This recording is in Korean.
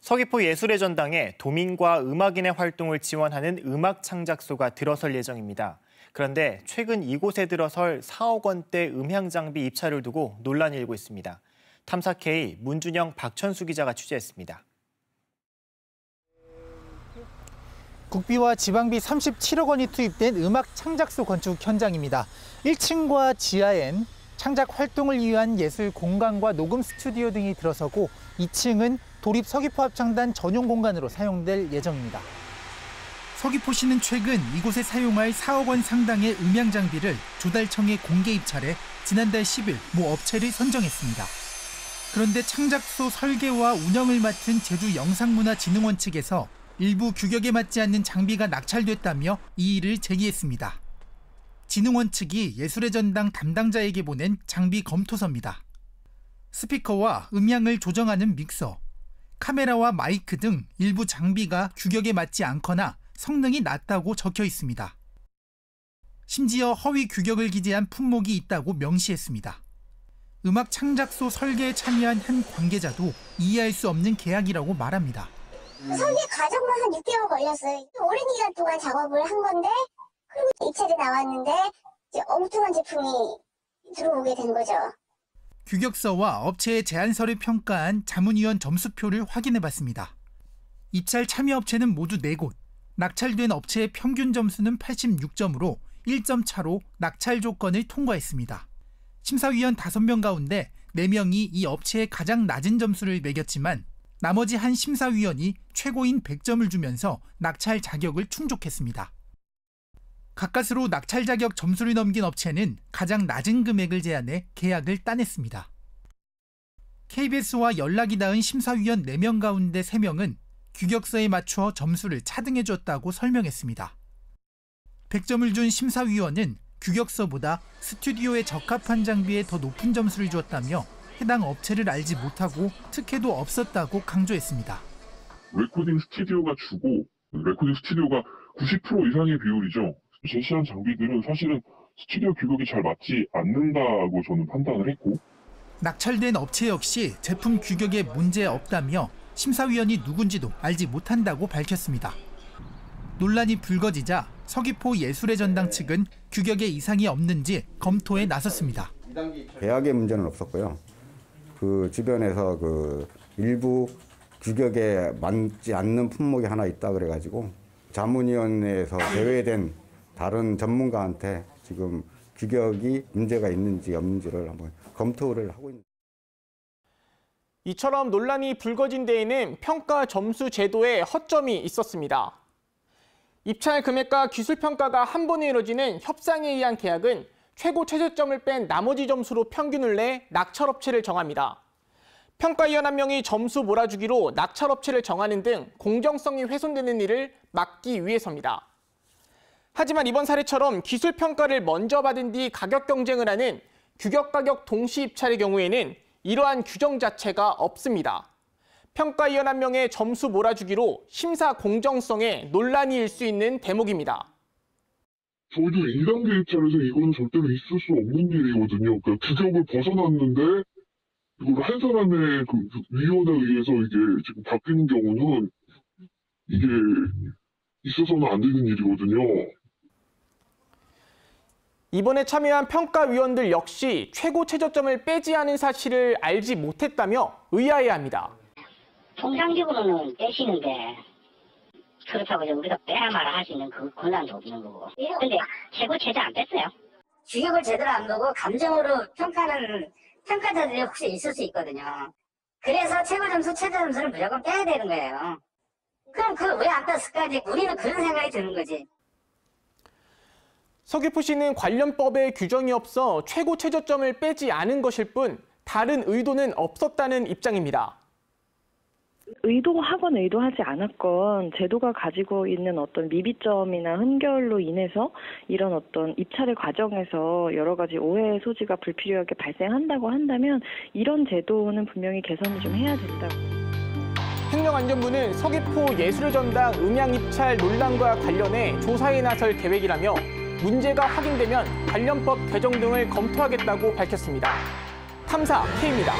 서귀포 예술의 전당에 도민과 음악인의 활동을 지원하는 음악창작소가 들어설 예정입니다. 그런데 최근 이곳에 들어설 4억 원대 음향 장비 입찰을 두고 논란이 일고 있습니다. 탐사K 문준영, 박천수 기자가 취재했습니다. 국비와 지방비 37억 원이 투입된 음악창작소 건축 현장입니다. 1층과 지하엔 창작 활동을 위한 예술 공간과 녹음 스튜디오 등이 들어서고 2층은 도립 서귀포합창단 전용 공간으로 사용될 예정입니다. 서귀포시는 최근 이곳에 사용할 4억 원 상당의 음향 장비를 조달청에 공개 입찰해 지난달 10일 모 업체를 선정했습니다. 그런데 창작소 설계와 운영을 맡은 제주영상문화진흥원 측에서 일부 규격에 맞지 않는 장비가 낙찰됐다며 이의를 제기했습니다. 진흥원 측이 예술의 전당 담당자에게 보낸 장비 검토서입니다. 스피커와 음향을 조정하는 믹서, 카메라와 마이크 등 일부 장비가 규격에 맞지 않거나 성능이 낮다고 적혀 있습니다. 심지어 허위 규격을 기재한 품목이 있다고 명시했습니다. 음악 창작소 설계에 참여한 한 관계자도 이해할 수 없는 계약이라고 말합니다. 설계 과정만 한 6개월 걸렸어요. 오랜 기간 동안 작업을 한 건데 그리고 입찰이 나왔는데 이제 엉뚱한 제품이 들어오게 된 거죠. 규격서와 업체의 제안서를 평가한 자문위원 점수표를 확인해봤습니다. 입찰 참여 업체는 모두 4곳, 낙찰된 업체의 평균 점수는 86점으로 1점 차로 낙찰 조건을 통과했습니다. 심사위원 5명 가운데 4명이 이 업체의 가장 낮은 점수를 매겼지만 나머지 한 심사위원이 최고인 100점을 주면서 낙찰 자격을 충족했습니다. 가까스로 낙찰 자격 점수를 넘긴 업체는 가장 낮은 금액을 제안해 계약을 따냈습니다. KBS와 연락이 닿은 심사위원 4명 가운데 3명은 규격서에 맞춰 점수를 차등해줬다고 설명했습니다. 100점을 준 심사위원은 규격서보다 스튜디오에 적합한 장비에 더 높은 점수를 주었다며 해당 업체를 알지 못하고 특혜도 없었다고 강조했습니다. 레코딩 스튜디오가 주고 레코딩 스튜디오가 90% 이상의 비율이죠. 제시한 장비들은 사실은 스튜디오 규격이 잘 맞지 않는다고 저는 판단을 했고 낙찰된 업체 역시 제품 규격에 문제 없다며 심사위원이 누군지도 알지 못한다고 밝혔습니다. 논란이 불거지자 서귀포 예술의 전당 측은 규격에 이상이 없는지 검토에 나섰습니다. 계약에 문제는 없었고요. 그 주변에서 그 일부 규격에 맞지 않는 품목이 하나 있다 그래가지고 자문위원회에서 제외된 다른 전문가한테 지금 규격이 문제가 있는지 없는지를 한번 검토를 하고 있습니다. 이처럼 논란이 불거진 데에는 평가 점수 제도에 허점이 있었습니다. 입찰 금액과 기술평가가 한 번에 이뤄지는 협상에 의한 계약은 최고 최저점을 뺀 나머지 점수로 평균을 내 낙찰업체를 정합니다. 평가위원 한 명이 점수 몰아주기로 낙찰업체를 정하는 등 공정성이 훼손되는 일을 막기 위해서입니다. 하지만 이번 사례처럼 기술평가를 먼저 받은 뒤 가격 경쟁을 하는 규격가격 동시 입찰의 경우에는 이러한 규정 자체가 없습니다. 평가위원 한 명의 점수 몰아주기로 심사 공정성에 논란이 일 수 있는 대목입니다. 저희도 2단계 입찰에서 이거는 절대로 있을 수 없는 일이거든요. 그러니까 규격을 벗어났는데 이걸 한 사람의 그 위원에 의해서 이게 지금 바뀌는 경우는 이게 있어서는 안 되는 일이거든요. 이번에 참여한 평가위원들 역시 최고 최저점을 빼지 않은 사실을 알지 못했다며 의아해합니다. 통상적으로는 빼시는데 그렇다고 우리가 빼야 말아 할 수 있는 그 권한도 없는 거고. 근데 최고 최저 안 뺐어요. 규격을 제대로 안 보고 감정으로 평가하는 평가자들이 혹시 있을 수 있거든요. 그래서 최고 점수, 최저 점수를 무조건 빼야 되는 거예요. 그럼 그걸 왜 안 뺐을까? 우리는 그런 생각이 드는 거지. 서귀포시는 관련법에 규정이 없어 최고 최저점을 빼지 않은 것일 뿐 다른 의도는 없었다는 입장입니다. 의도하건 의도하지 않았건 제도가 가지고 있는 어떤 미비점이나 한결로 인해서 이런 어떤 입찰의 과정에서 여러 가지 오해의 소지가 불필요하게 발생한다고 한다면 이런 제도는 분명히 개선을 좀 해야 된다고. 행정안전부는 서귀포 예술의 전당 음향 입찰 논란과 관련해 조사에 나설 계획이라며 문제가 확인되면 관련법 개정 등을 검토하겠다고 밝혔습니다. 탐사 K입니다.